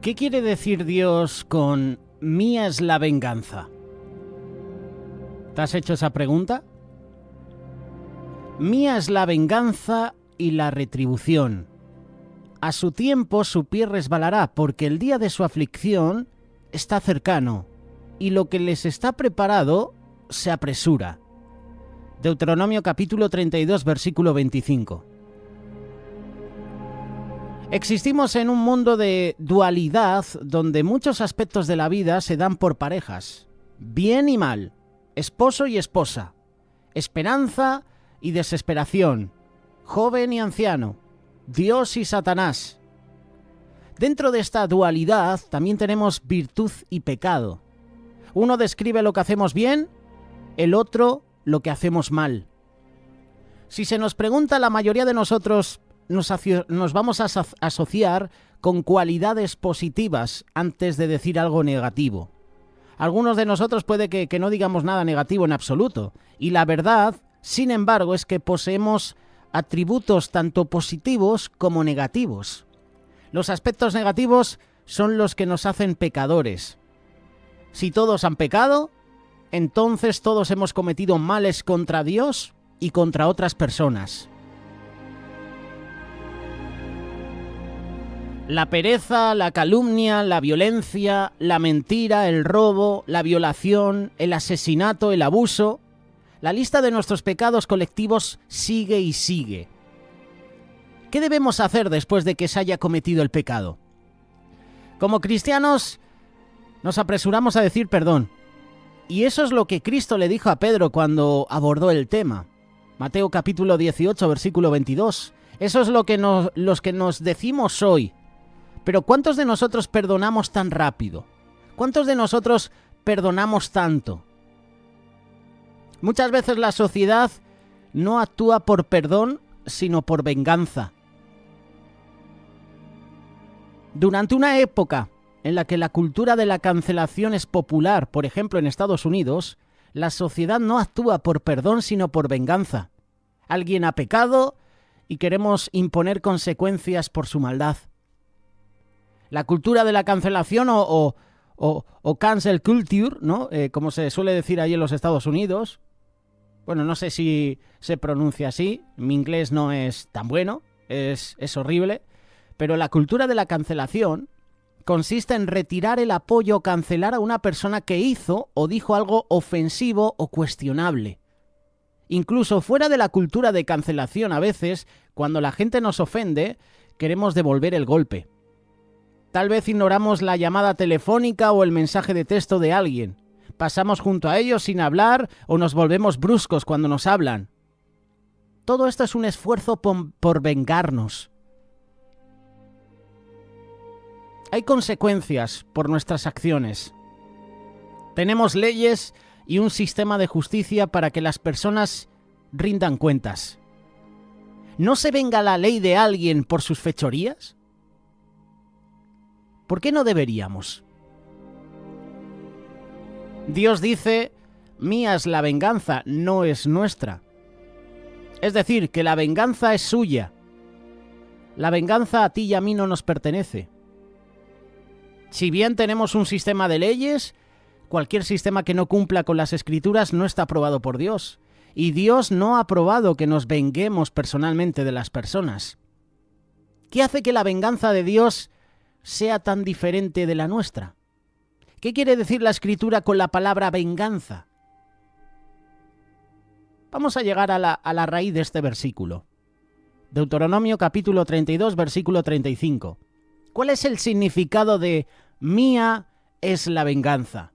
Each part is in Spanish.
¿Qué quiere decir Dios con mía es la venganza? ¿Te has hecho esa pregunta? Mía es la venganza y la retribución. A su tiempo su pie resbalará, porque el día de su aflicción está cercano, y lo que les está preparado se apresura. Deuteronomio capítulo 32, versículo 25. Existimos en un mundo de dualidad donde muchos aspectos de la vida se dan por parejas, bien y mal, esposo y esposa, esperanza y desesperación, joven y anciano, Dios y Satanás. Dentro de esta dualidad también tenemos virtud y pecado. Uno describe lo que hacemos bien, el otro lo que hacemos mal. Si se nos pregunta, la mayoría de nosotros nos vamos a asociar con cualidades positivas antes de decir algo negativo. Algunos de nosotros puede que no digamos nada negativo en absoluto. Y la verdad, sin embargo, es que poseemos atributos tanto positivos como negativos. Los aspectos negativos son los que nos hacen pecadores. Si todos han pecado, entonces todos hemos cometido males contra Dios y contra otras personas. La pereza, la calumnia, la violencia, la mentira, el robo, la violación, el asesinato, el abuso. La lista de nuestros pecados colectivos sigue y sigue. ¿Qué debemos hacer después de que se haya cometido el pecado? Como cristianos, nos apresuramos a decir perdón. Y eso es lo que Cristo le dijo a Pedro cuando abordó el tema. Mateo capítulo 18, versículo 22. Eso es lo que nos decimos hoy. Pero ¿cuántos de nosotros perdonamos tan rápido? ¿Cuántos de nosotros perdonamos tanto? Muchas veces la sociedad no actúa por perdón, sino por venganza. Durante una época en la que la cultura de la cancelación es popular, por ejemplo en Estados Unidos, la sociedad no actúa por perdón, sino por venganza. Alguien ha pecado y queremos imponer consecuencias por su maldad. La cultura de la cancelación o cancel culture, ¿no? Como se suele decir allí en los Estados Unidos. Bueno, no sé si se pronuncia así, mi inglés no es tan bueno, es horrible, pero la cultura de la cancelación consiste en retirar el apoyo o cancelar a una persona que hizo o dijo algo ofensivo o cuestionable. Incluso fuera de la cultura de cancelación, a veces, cuando la gente nos ofende, queremos devolver el golpe. Tal vez ignoramos la llamada telefónica o el mensaje de texto de alguien. Pasamos junto a ellos sin hablar o nos volvemos bruscos cuando nos hablan. Todo esto es un esfuerzo por vengarnos. Hay consecuencias por nuestras acciones. Tenemos leyes y un sistema de justicia para que las personas rindan cuentas. ¿No se venga la ley de alguien por sus fechorías? ¿Por qué no deberíamos? Dios dice, mía es la venganza, no es nuestra. Es decir, que la venganza es suya. La venganza a ti y a mí no nos pertenece. Si bien tenemos un sistema de leyes, cualquier sistema que no cumpla con las Escrituras no está aprobado por Dios. Y Dios no ha aprobado que nos venguemos personalmente de las personas. ¿Qué hace que la venganza de Dios sea tan diferente de la nuestra? ¿Qué quiere decir la Escritura con la palabra venganza? Vamos a llegar a la raíz de este versículo. Deuteronomio capítulo 32, versículo 35. ¿Cuál es el significado de mía es la venganza?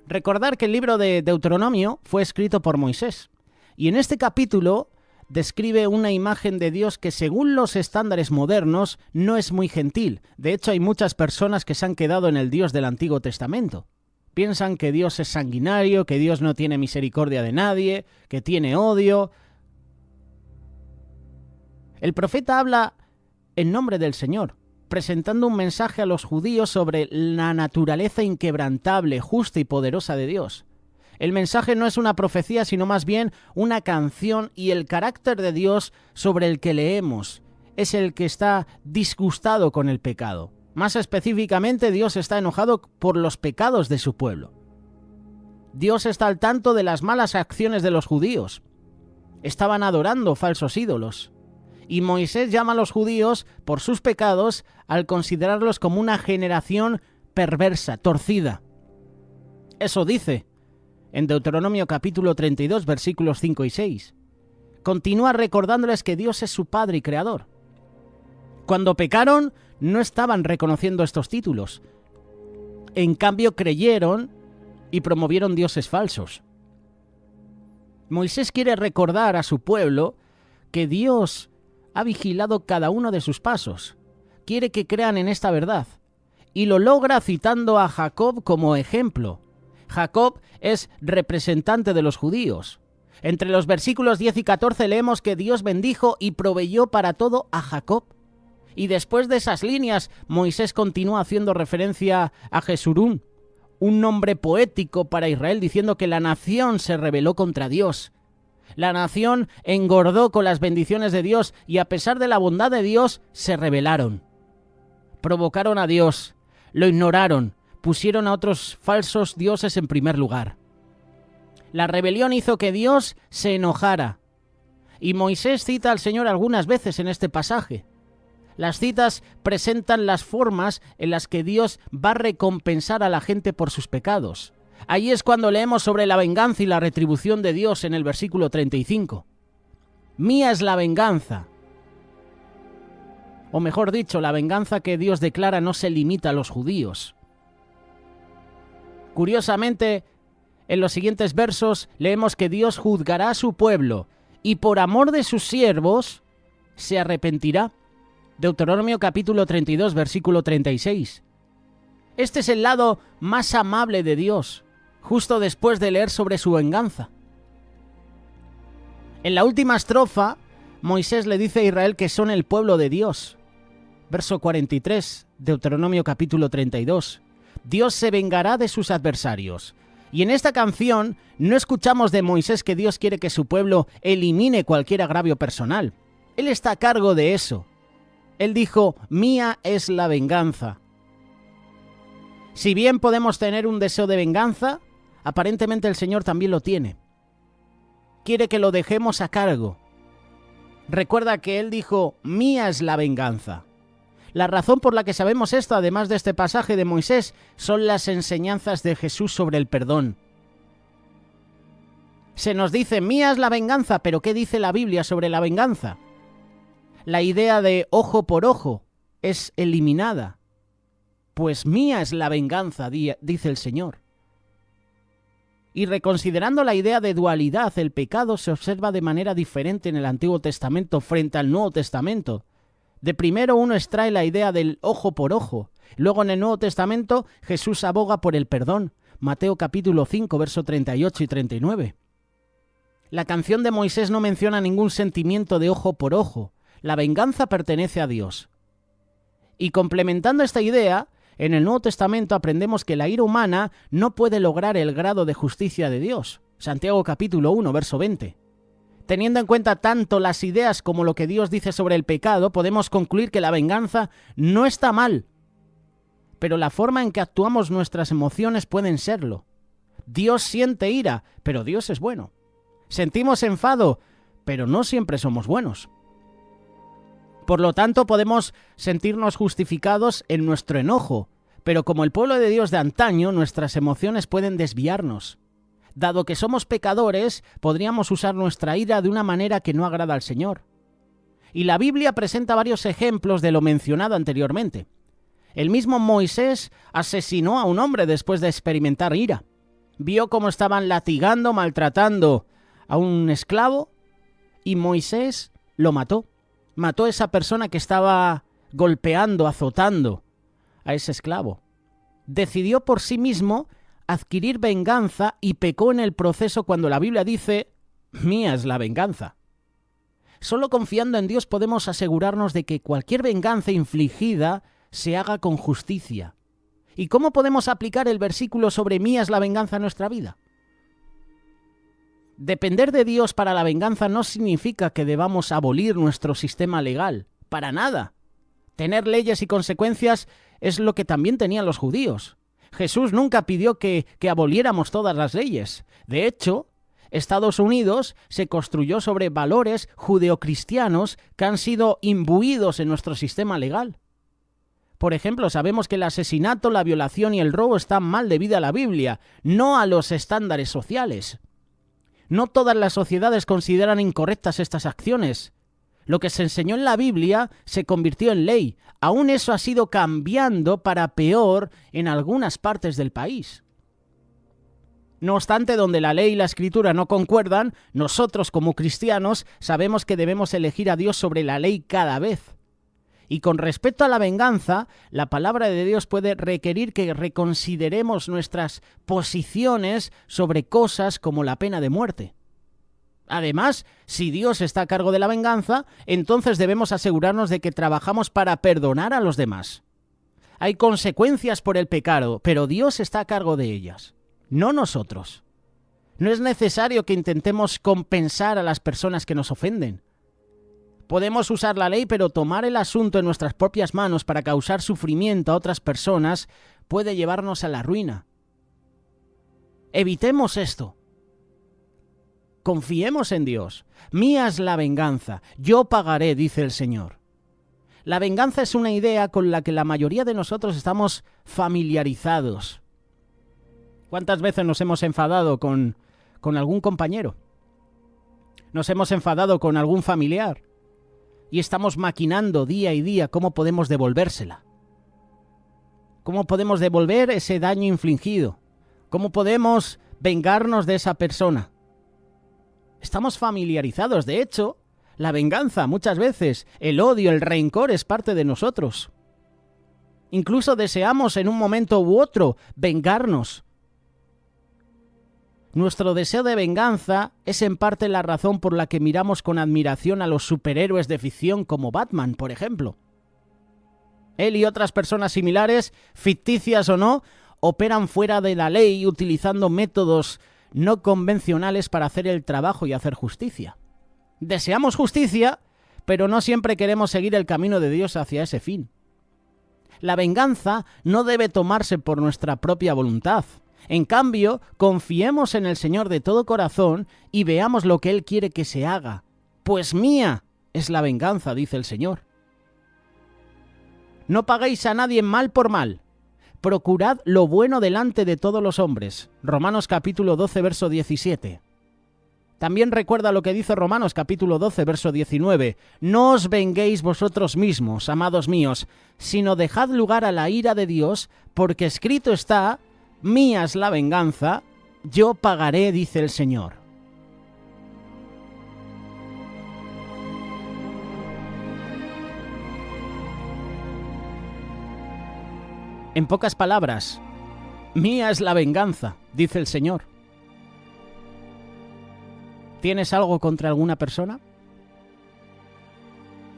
Recordar que el libro de Deuteronomio fue escrito por Moisés. Y en este capítulo describe una imagen de Dios que según los estándares modernos no es muy gentil. De hecho, hay muchas personas que se han quedado en el Dios del Antiguo Testamento. Piensan que Dios es sanguinario, que Dios no tiene misericordia de nadie, que tiene odio. El profeta habla en nombre del Señor, presentando un mensaje a los judíos sobre la naturaleza inquebrantable, justa y poderosa de Dios. El mensaje no es una profecía, sino más bien una canción, y el carácter de Dios sobre el que leemos es el que está disgustado con el pecado. Más específicamente, Dios está enojado por los pecados de su pueblo. Dios está al tanto de las malas acciones de los judíos. Estaban adorando falsos ídolos. Y Moisés llama a los judíos por sus pecados al considerarlos como una generación perversa, torcida. Eso dice en Deuteronomio capítulo 32, versículos 5 y 6. Continúa recordándoles que Dios es su Padre y Creador. Cuando pecaron, no estaban reconociendo estos títulos. En cambio, creyeron y promovieron dioses falsos. Moisés quiere recordar a su pueblo que Dios ha vigilado cada uno de sus pasos. Quiere que crean en esta verdad. Y lo logra citando a Jacob como ejemplo. Jacob es representante de los judíos. Entre los versículos 10 y 14 leemos que Dios bendijo y proveyó para todo a Jacob. Y después de esas líneas, Moisés continúa haciendo referencia a Jesurún, un nombre poético para Israel, diciendo que la nación se rebeló contra Dios. La nación engordó con las bendiciones de Dios y a pesar de la bondad de Dios, se rebelaron. Provocaron a Dios, lo ignoraron, pusieron a otros falsos dioses en primer lugar. La rebelión hizo que Dios se enojara. Y Moisés cita al Señor algunas veces en este pasaje. Las citas presentan las formas en las que Dios va a recompensar a la gente por sus pecados. Ahí es cuando leemos sobre la venganza y la retribución de Dios en el versículo 35. Mía es la venganza. O mejor dicho, la venganza que Dios declara no se limita a los judíos. Curiosamente, en los siguientes versos leemos que Dios juzgará a su pueblo y por amor de sus siervos se arrepentirá. Deuteronomio capítulo 32, versículo 36. Este es el lado más amable de Dios, justo después de leer sobre su venganza. En la última estrofa, Moisés le dice a Israel que son el pueblo de Dios. Verso 43, Deuteronomio capítulo 32. Dios se vengará de sus adversarios. Y en esta canción no escuchamos de Moisés que Dios quiere que su pueblo elimine cualquier agravio personal. Él está a cargo de eso. Él dijo, mía es la venganza. Si bien podemos tener un deseo de venganza, aparentemente el Señor también lo tiene. Quiere que lo dejemos a cargo. Recuerda que Él dijo, mía es la venganza. La razón por la que sabemos esto, además de este pasaje de Moisés, son las enseñanzas de Jesús sobre el perdón. Se nos dice, mía es la venganza, pero ¿qué dice la Biblia sobre la venganza? La idea de ojo por ojo es eliminada. Pues mía es la venganza, dice el Señor. Y reconsiderando la idea de dualidad, el pecado se observa de manera diferente en el Antiguo Testamento frente al Nuevo Testamento. De primero uno extrae la idea del ojo por ojo. Luego en el Nuevo Testamento Jesús aboga por el perdón. Mateo capítulo 5, verso 38 y 39. La canción de Moisés no menciona ningún sentimiento de ojo por ojo. La venganza pertenece a Dios. Y complementando esta idea, en el Nuevo Testamento aprendemos que la ira humana no puede lograr el grado de justicia de Dios. Santiago capítulo 1, verso 20. Teniendo en cuenta tanto las ideas como lo que Dios dice sobre el pecado, podemos concluir que la venganza no está mal, pero la forma en que actuamos nuestras emociones pueden serlo. Dios siente ira, pero Dios es bueno. Sentimos enfado, pero no siempre somos buenos. Por lo tanto, podemos sentirnos justificados en nuestro enojo, pero como el pueblo de Dios de antaño, nuestras emociones pueden desviarnos. Dado que somos pecadores, podríamos usar nuestra ira de una manera que no agrada al Señor. Y la Biblia presenta varios ejemplos de lo mencionado anteriormente. El mismo Moisés asesinó a un hombre después de experimentar ira. Vio cómo estaban latigando, maltratando a un esclavo y Moisés lo mató. Mató a esa persona que estaba golpeando, azotando a ese esclavo. Decidió por sí mismo adquirir venganza y pecó en el proceso cuando la Biblia dice, mía es la venganza. Solo confiando en Dios podemos asegurarnos de que cualquier venganza infligida se haga con justicia. ¿Y cómo podemos aplicar el versículo sobre mía es la venganza a nuestra vida? Depender de Dios para la venganza no significa que debamos abolir nuestro sistema legal. Para nada. Tener leyes y consecuencias es lo que también tenían los judíos. Jesús nunca pidió que aboliéramos todas las leyes. De hecho, Estados Unidos se construyó sobre valores judeocristianos que han sido imbuidos en nuestro sistema legal. Por ejemplo, sabemos que el asesinato, la violación y el robo están mal debido a la Biblia, no a los estándares sociales. No todas las sociedades consideran incorrectas estas acciones. Lo que se enseñó en la Biblia se convirtió en ley. Aún eso ha sido cambiando para peor en algunas partes del país. No obstante, donde la ley y la escritura no concuerdan, nosotros como cristianos sabemos que debemos elegir a Dios sobre la ley cada vez. Y con respecto a la venganza, la palabra de Dios puede requerir que reconsideremos nuestras posiciones sobre cosas como la pena de muerte. Además, si Dios está a cargo de la venganza, entonces debemos asegurarnos de que trabajamos para perdonar a los demás. Hay consecuencias por el pecado, pero Dios está a cargo de ellas, no nosotros. No es necesario que intentemos compensar a las personas que nos ofenden. Podemos usar la ley, pero tomar el asunto en nuestras propias manos para causar sufrimiento a otras personas puede llevarnos a la ruina. Evitemos esto. Confiemos en Dios. Mía es la venganza, yo pagaré, dice el Señor. La venganza es una idea con la que la mayoría de nosotros estamos familiarizados. ¿Cuántas veces nos hemos enfadado con algún compañero? Nos hemos enfadado con algún familiar y estamos maquinando día y día cómo podemos devolvérsela. ¿Cómo podemos devolver ese daño infligido? ¿Cómo podemos vengarnos de esa persona? Estamos familiarizados. De hecho, la venganza muchas veces, el odio, el rencor es parte de nosotros. Incluso deseamos en un momento u otro vengarnos. Nuestro deseo de venganza es en parte la razón por la que miramos con admiración a los superhéroes de ficción como Batman, por ejemplo. Él y otras personas similares, ficticias o no, operan fuera de la ley utilizando métodos no convencionales para hacer el trabajo y hacer justicia. Deseamos justicia, pero no siempre queremos seguir el camino de Dios hacia ese fin. La venganza no debe tomarse por nuestra propia voluntad. En cambio, confiemos en el Señor de todo corazón y veamos lo que Él quiere que se haga. Pues mía es la venganza, dice el Señor. No paguéis a nadie mal por mal. Procurad lo bueno delante de todos los hombres. Romanos capítulo 12, verso 17. También recuerda lo que dice Romanos capítulo 12, verso 19. No os venguéis vosotros mismos, amados míos, sino dejad lugar a la ira de Dios, porque escrito está: mía es la venganza, yo pagaré, dice el Señor. En pocas palabras, mía es la venganza, dice el Señor. ¿Tienes algo contra alguna persona?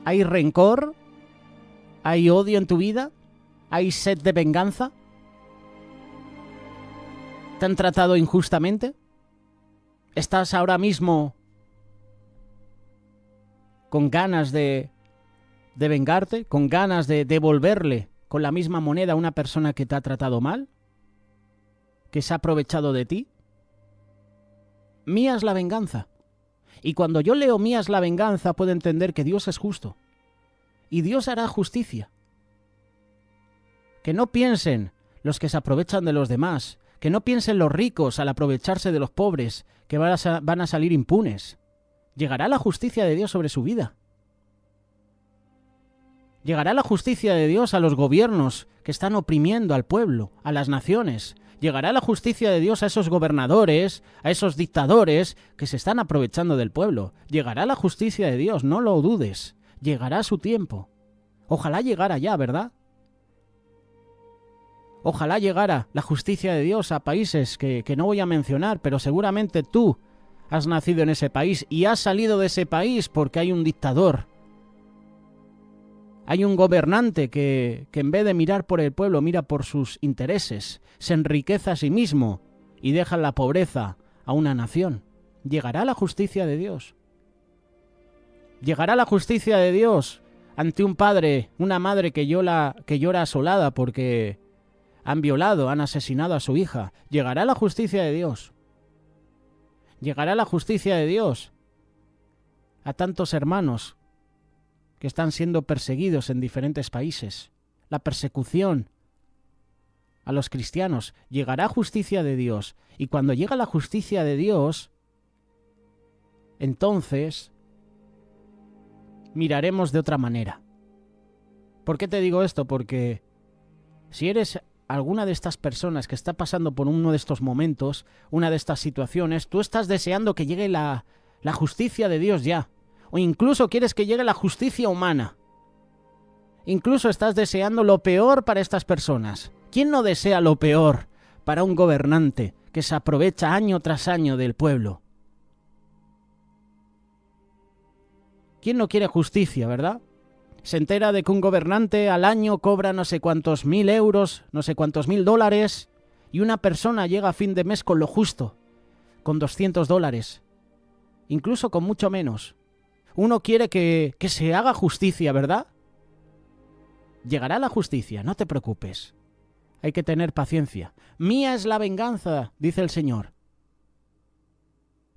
¿Hay rencor? ¿Hay odio en tu vida? ¿Hay sed de venganza? ¿Te han tratado injustamente? ¿Estás ahora mismo con ganas de vengarte? ¿Con ganas de devolverle con la misma moneda a una persona que te ha tratado mal? ¿Que se ha aprovechado de ti? Mía es la venganza. Y cuando yo leo mía es la venganza, puedo entender que Dios es justo. Y Dios hará justicia. Que no piensen los que se aprovechan de los demás, que no piensen los ricos al aprovecharse de los pobres, que van a salir impunes. Llegará la justicia de Dios sobre su vida. Llegará la justicia de Dios a los gobiernos que están oprimiendo al pueblo, a las naciones. Llegará la justicia de Dios a esos gobernadores, a esos dictadores que se están aprovechando del pueblo. Llegará la justicia de Dios, no lo dudes. Llegará su tiempo. Ojalá llegara ya, ¿verdad? Ojalá llegara la justicia de Dios a países que no voy a mencionar, pero seguramente tú has nacido en ese país y has salido de ese país porque hay un dictador. Hay un gobernante que en vez de mirar por el pueblo, mira por sus intereses, se enriquece a sí mismo y deja en la pobreza a una nación. Llegará la justicia de Dios. Llegará la justicia de Dios ante un padre, una madre que llora asolada porque han violado, han asesinado a su hija. Llegará la justicia de Dios. Llegará la justicia de Dios a tantos hermanos que están siendo perseguidos en diferentes países. La persecución a los cristianos. Llegará justicia de Dios. Y cuando llega la justicia de Dios, entonces miraremos de otra manera. ¿Por qué te digo esto? Porque si eres alguna de estas personas que está pasando por uno de estos momentos, una de estas situaciones, tú estás deseando que llegue la justicia de Dios ya. O incluso quieres que llegue la justicia humana. Incluso estás deseando lo peor para estas personas. ¿Quién no desea lo peor para un gobernante que se aprovecha año tras año del pueblo? ¿Quién no quiere justicia, verdad? Se entera de que un gobernante al año cobra no sé cuántos 1.000 euros, no sé cuántos 1.000 dólares, y una persona llega a fin de mes con lo justo, con 200 dólares, incluso con mucho menos. Uno quiere que se haga justicia, ¿verdad? Llegará la justicia, no te preocupes. Hay que tener paciencia. Mía es la venganza, dice el Señor.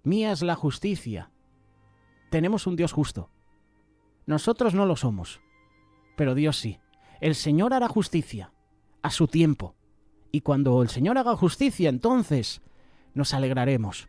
Mía es la justicia. Tenemos un Dios justo. Nosotros no lo somos, pero Dios sí. El Señor hará justicia a su tiempo. Y cuando el Señor haga justicia, entonces nos alegraremos.